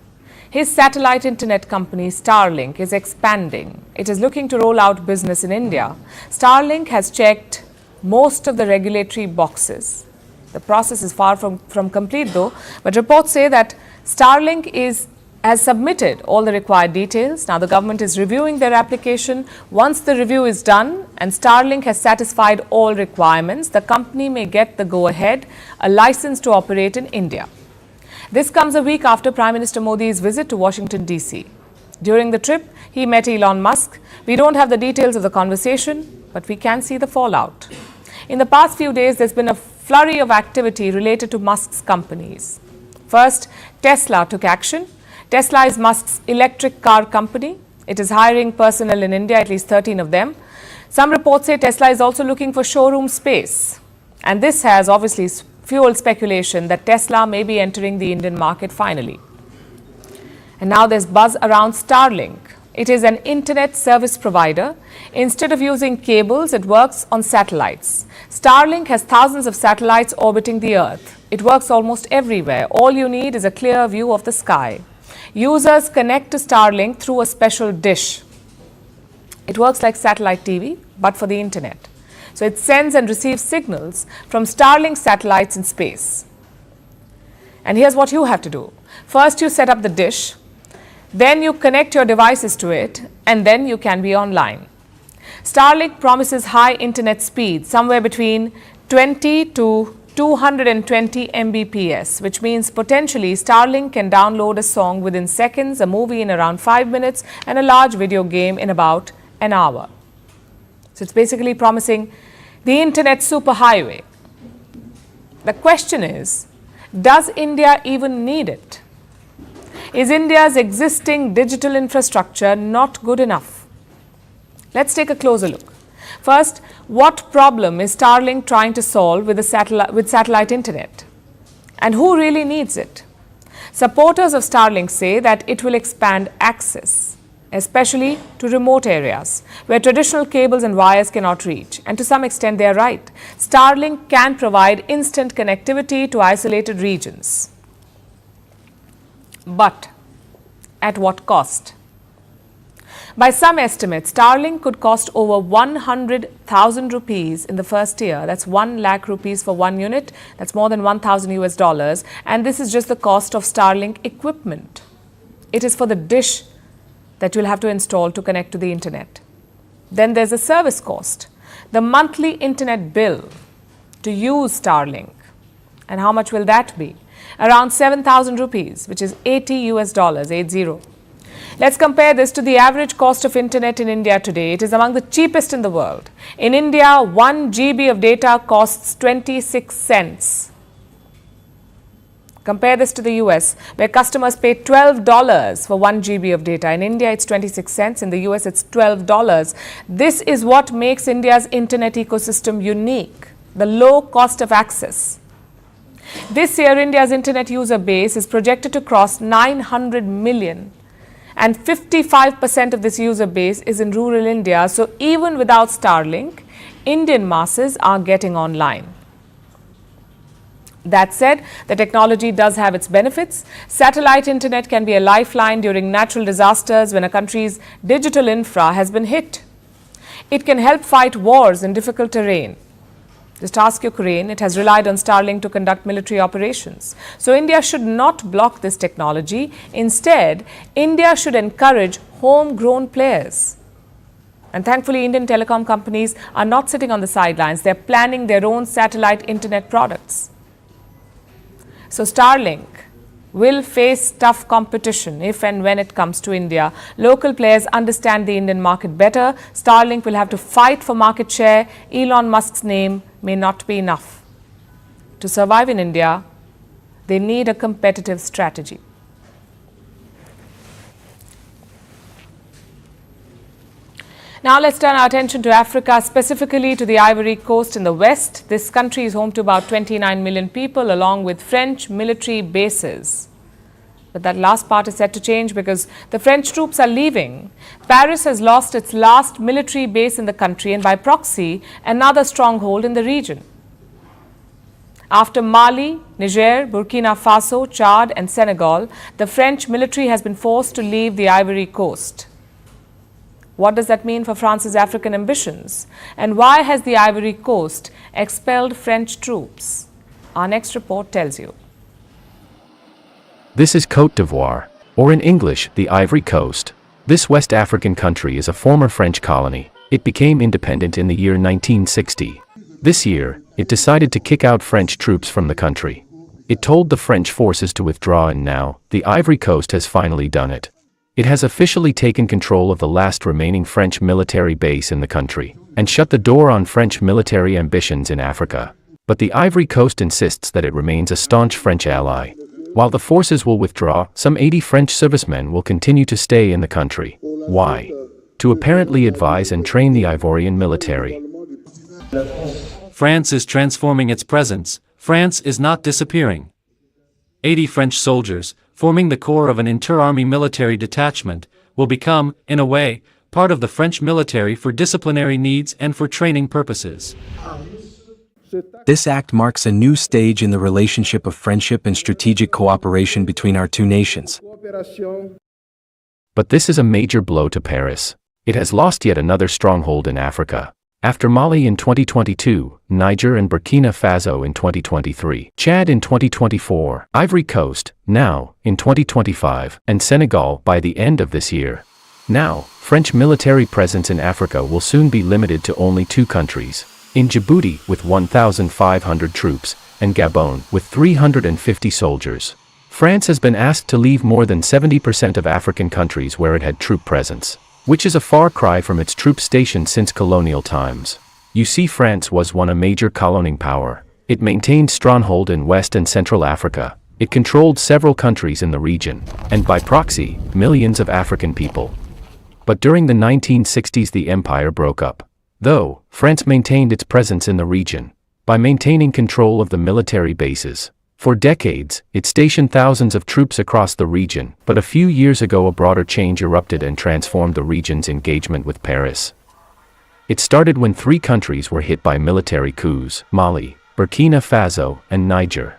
His satellite internet company Starlink is expanding. It is looking to roll out business in India. Starlink has checked most of the regulatory boxes. The process is far from complete though, but reports say that Starlink has submitted all the required details. Now the government is reviewing their application. Once the review is done and Starlink has satisfied all requirements, the company may get the go-ahead, a license to operate in India. This comes a week after Prime Minister Modi's visit to Washington, D.C. During the trip, he met Elon Musk. We don't have the details of the conversation, but we can see the fallout. In the past few days, there's been a flurry of activity related to Musk's companies. First, Tesla took action. Tesla is Musk's electric car company. It is hiring personnel in India, at least 13 of them. Some reports say Tesla is also looking for showroom space. And this has obviously fueled speculation that Tesla may be entering the Indian market finally. And now there's buzz around Starlink. It is an internet service provider. Instead of using cables, it works on satellites. Starlink has thousands of satellites orbiting the Earth. It works almost everywhere. All you need is a clear view of the sky. Users connect to Starlink through a special dish. It works like satellite TV, but for the internet. So it sends and receives signals from Starlink satellites in space. And here's what you have to do. First, you set up the dish. Then you connect your devices to it, and then you can be online. Starlink promises high internet speed, somewhere between 20 to 220 Mbps, which means potentially Starlink can download a song within seconds, a movie in around 5 minutes, and a large video game in about an hour. So it's basically promising the internet superhighway. The question is, does India even need it? Is India's existing digital infrastructure not good enough? Let's take a closer look. First, what problem is Starlink trying to solve with satellite internet? And who really needs it? Supporters of Starlink say that it will expand access, especially to remote areas where traditional cables and wires cannot reach. And to some extent, they are right. Starlink can provide instant connectivity to isolated regions. But at what cost? By some estimates, Starlink could cost over 100,000 rupees in the first year. That's 1 lakh rupees for one unit. That's more than $1,000. And this is just the cost of Starlink equipment. It is for the dish that you'll have to install to connect to the internet. Then there's a service cost, the monthly internet bill to use Starlink. And how much will that be? Around 7,000 rupees, which is $80, 80. Let's compare this to the average cost of internet in India today. It is among the cheapest in the world. In India, 1 GB of data costs 26 cents. Compare this to the US, where customers pay $12 for 1 GB of data. In India, it's 26 cents. In the US, it's $12. This is what makes India's internet ecosystem unique, the low cost of access. This year, India's internet user base is projected to cross 900 million. And 55% of this user base is in rural India. So even without Starlink, Indian masses are getting online. That said, the technology does have its benefits. Satellite internet can be a lifeline during natural disasters when a country's digital infra has been hit. It can help fight wars in difficult terrain. Just ask Ukraine, it has relied on Starlink to conduct military operations. So India should not block this technology. Instead, India should encourage homegrown players. And thankfully, Indian telecom companies are not sitting on the sidelines. They're planning their own satellite internet products. So Starlink will face tough competition if and when it comes to India. Local players understand the Indian market better. Starlink will have to fight for market share. Elon Musk's name may not be enough. To survive in India, they need a competitive strategy. Now let's turn our attention to Africa, specifically to the Ivory Coast in the west. This country is home to about 29 million people, along with French military bases. But that last part is set to change because the French troops are leaving. Paris has lost its last military base in the country and by proxy, another stronghold in the region. After Mali, Niger, Burkina Faso, Chad and Senegal, the French military has been forced to leave the Ivory Coast. What does that mean for France's African ambitions? And why has the Ivory Coast expelled French troops? Our next report tells you. This is Côte d'Ivoire, or in English, the Ivory Coast. This West African country is a former French colony. It became independent in the year 1960. This year, it decided to kick out French troops from the country. It told the French forces to withdraw, and now, the Ivory Coast has finally done it. It has officially taken control of the last remaining French military base in the country, and shut the door on French military ambitions in Africa. But the Ivory Coast insists that it remains a staunch French ally. While the forces will withdraw, some 80 French servicemen will continue to stay in the country. Why? To apparently advise and train the Ivorian military. France is transforming its presence. France is not disappearing. 80 French soldiers, forming the core of an inter-army military detachment, will become, in a way, part of the French military for disciplinary needs and for training purposes. This act marks a new stage in the relationship of friendship and strategic cooperation between our two nations. But this is a major blow to Paris. It has lost yet another stronghold in Africa. After Mali in 2022, Niger and Burkina Faso in 2023, Chad in 2024, Ivory Coast, now, in 2025, and Senegal by the end of this year. Now, French military presence in Africa will soon be limited to only two countries. In Djibouti with 1,500 troops, and Gabon with 350 soldiers. France has been asked to leave more than 70% of African countries where it had troop presence, which is a far cry from its troop stations since colonial times. You see, France was once a major colonying power. It maintained stronghold in West and Central Africa. It controlled several countries in the region, and by proxy, millions of African people. But during the 1960s the empire broke up. Though, France maintained its presence in the region by maintaining control of the military bases. For decades, it stationed thousands of troops across the region, but a few years ago a broader change erupted and transformed the region's engagement with Paris. It started when three countries were hit by military coups: Mali, Burkina Faso, and Niger.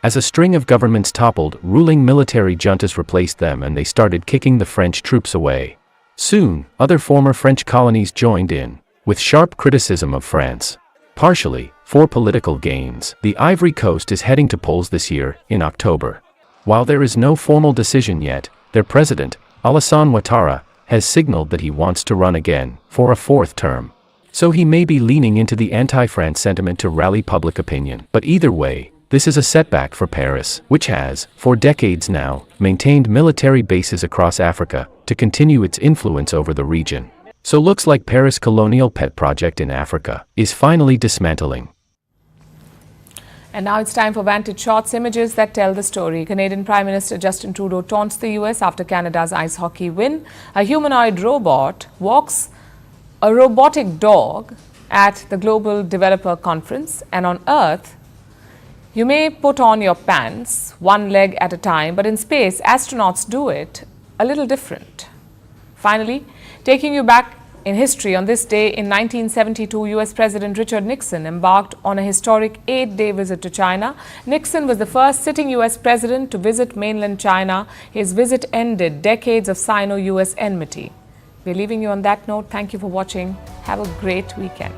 As a string of governments toppled, ruling military juntas replaced them and they started kicking the French troops away. Soon, other former French colonies joined in, with sharp criticism of France. Partially, for political gains, the Ivory Coast is heading to polls this year, in October. While there is no formal decision yet, their president, Alassane Ouattara, has signaled that he wants to run again, for a fourth term. So he may be leaning into the anti-France sentiment to rally public opinion. But either way, this is a setback for Paris, which has, for decades now, maintained military bases across Africa, to continue its influence over the region. So looks like Paris' colonial pet project in Africa is finally dismantling. And now it's time for Vantage Shots, images that tell the story. Canadian Prime Minister Justin Trudeau taunts the US after Canada's ice hockey win. A humanoid robot walks a robotic dog at the Global Developer Conference. And on Earth, you may put on your pants one leg at a time, but in space, astronauts do it a little different. Finally, taking you back in history, on this day in 1972, US President Richard Nixon embarked on a historic 8-day visit to China. Nixon was the first sitting US president to visit mainland China. His visit ended decades of Sino-US enmity. We're leaving you on that note. Thank you for watching. Have a great weekend.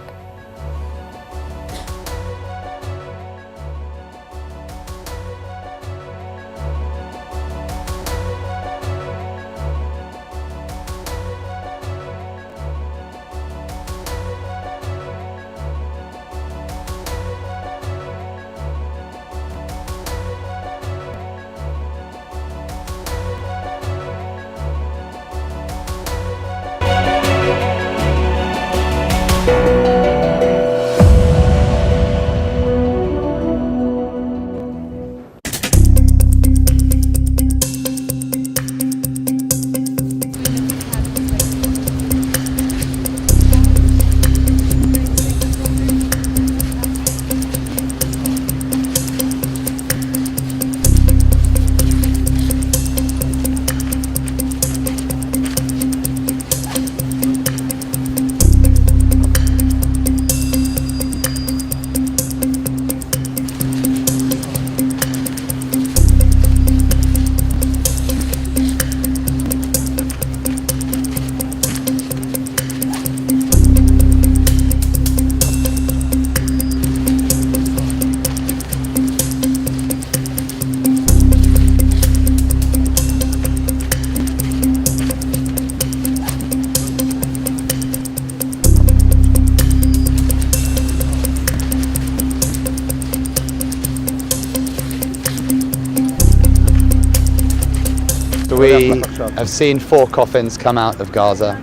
We have seen 4 coffins come out of Gaza.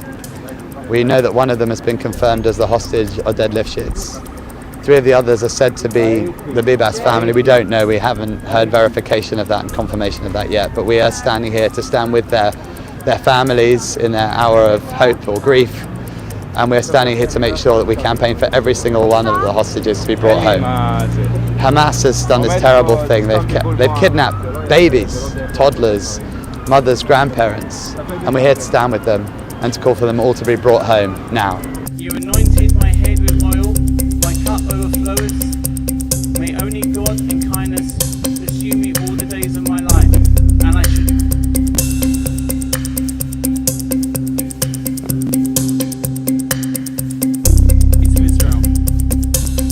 We know that one of them has been confirmed as the hostage or dead Lifshitz. 3 of the others are said to be the Bibas family. We don't know. We haven't heard verification of that and confirmation of that yet. But we are standing here to stand with their families in their hour of hope or grief. And we're standing here to make sure that we campaign for every single one of the hostages to be brought home. Hamas has done this terrible thing. They've kidnapped babies, toddlers, mothers, grandparents, and we're here to stand with them and to call for them all to be brought home now. You anointed my head with oil, my cup overflows. May only God in kindness pursue me all the days of my life, and I should. To Israel,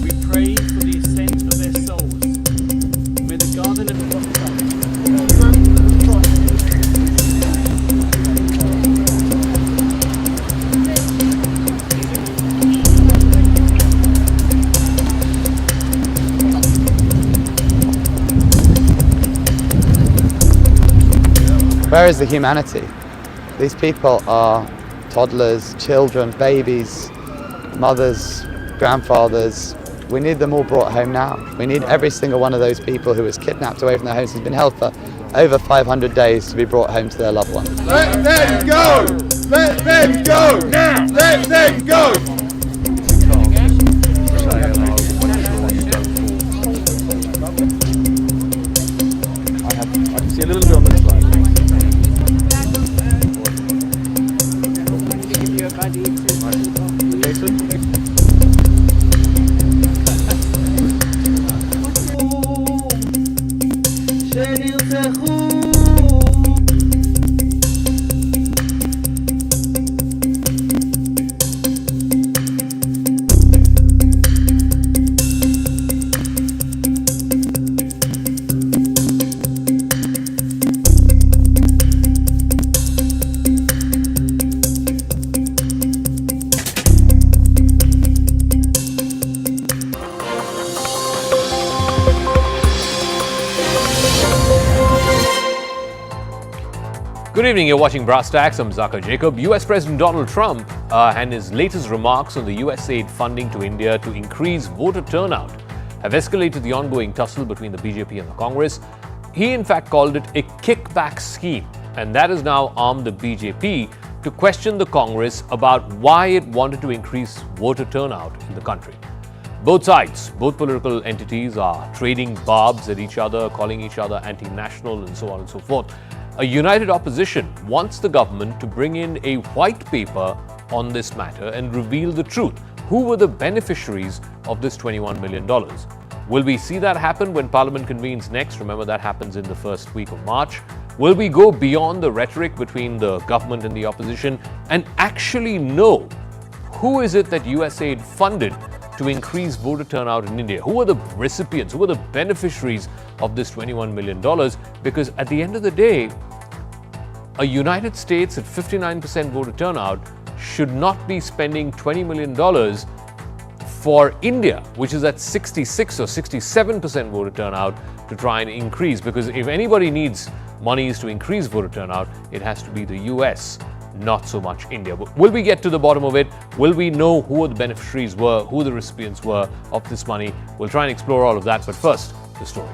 we pray for the ascent of their souls. May the garden of Where is the humanity? These people are toddlers, children, babies, mothers, grandfathers. We need them all brought home now. We need every single one of those people who was kidnapped away from their homes, who's been held for over 500 days, to be brought home to their loved ones. Let them go! Let them go! Now! Let them go! I can see a little bit on this slide. Good evening, you're watching Brass Tacks. I'm Zaka Jacob. US President Donald Trump and his latest remarks on the USAID funding to India to increase voter turnout have escalated the ongoing tussle between the BJP and the Congress. He in fact called it a kickback scheme, and that has now armed the BJP to question the Congress about why it wanted to increase voter turnout in the country. Both sides, both political entities are trading barbs at each other, calling each other anti-national and so on and so forth. A united opposition wants the government to bring in a white paper on this matter and reveal the truth. Who were the beneficiaries of this $21 million? Will we see that happen when Parliament convenes next? Remember, that happens in the first week of March. Will we go beyond the rhetoric between the government and the opposition and actually know who is it that USAID funded to increase voter turnout in India? Who are the recipients? Who are the beneficiaries of this $21 million? Because at the end of the day, a United States at 59% voter turnout should not be spending $20 million for India, which is at 66 or 67% voter turnout, to try and increase. Because if anybody needs monies to increase voter turnout, it has to be the US, not so much India. But will we get to the bottom of it? Will we know who the beneficiaries were, who the recipients were of this money? We'll try and explore all of that. But first, the story.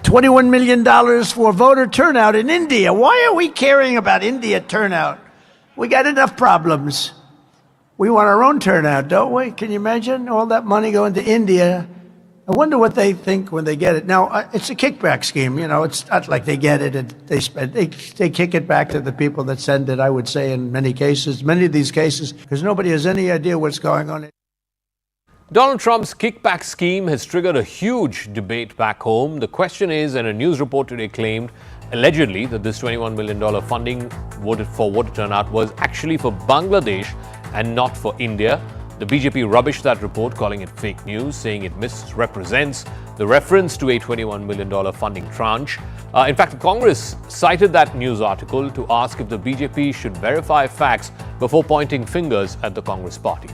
$21 million for voter turnout in India. Why are we caring about India turnout? We got enough problems. We want our own turnout, don't we? Can you imagine all that money going to India? I wonder what they think when they get it. Now, it's a kickback scheme. You know, it's not like they get it and they spend. They kick it back to the people that send it, I would say, in many cases, many of these cases, because nobody has any idea what's going on. Donald Trump's kickback scheme has triggered a huge debate back home. The question is, and a news report today claimed, allegedly, that this $21 million funding for voter turnout was actually for Bangladesh and not for India. The BJP rubbished that report, calling it fake news, saying it misrepresents the reference to a $21 million funding tranche. In fact, the Congress cited that news article to ask if the BJP should verify facts before pointing fingers at the Congress party.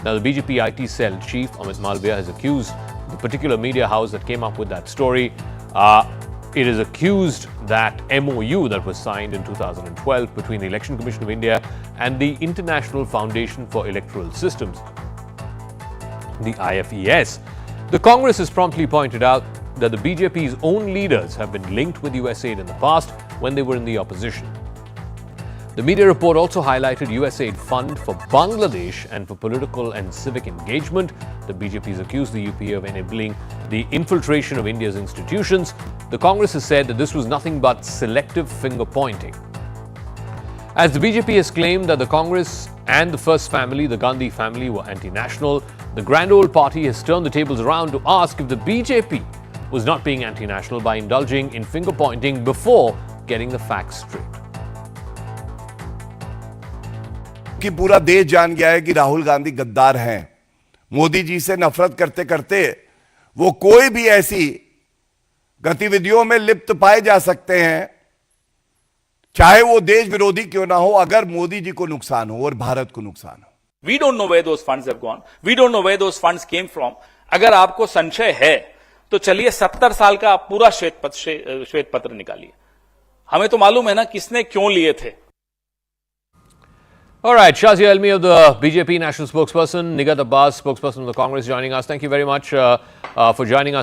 Now, the BJP IT cell chief, Amit Malviya, has accused the particular media house that came up with that story It is accused that MOU that was signed in 2012 between the Election Commission of India and the International Foundation for Electoral Systems, the IFES. The Congress has promptly pointed out that the BJP's own leaders have been linked with USAID in the past when they were in the opposition. The media report also highlighted USAID fund for Bangladesh and for political and civic engagement. The BJP has accused the UPA of enabling the infiltration of India's institutions. The Congress has said that this was nothing but selective finger-pointing. As the BJP has claimed that the Congress and the first family, the Gandhi family, were anti-national, the grand old party has turned the tables around to ask if the BJP was not being anti-national by indulging in finger-pointing before getting the facts straight. कि पूरा देश जान गया है कि राहुल गांधी गद्दार हैं। मोदी जी से नफरत करते करते वो कोई भी ऐसी गतिविधियों में लिप्त पाए जा सकते हैं, चाहे वो देश विरोधी क्यों ना हो, अगर मोदी जी को नुकसान हो और भारत को नुकसान हो। We don't know where those funds have gone. We don't know where those funds came from. अगर आपको संशय है तो चलिए 70 साल का आप पूरा श्वेत पत्र निकालिए। हमें तो मालूम है ना किसने क्यों लिए थे। All right, Shazia Elmi of the BJP National Spokesperson, Nigat Abbas, spokesperson of the Congress, joining us. Thank you very much for joining us.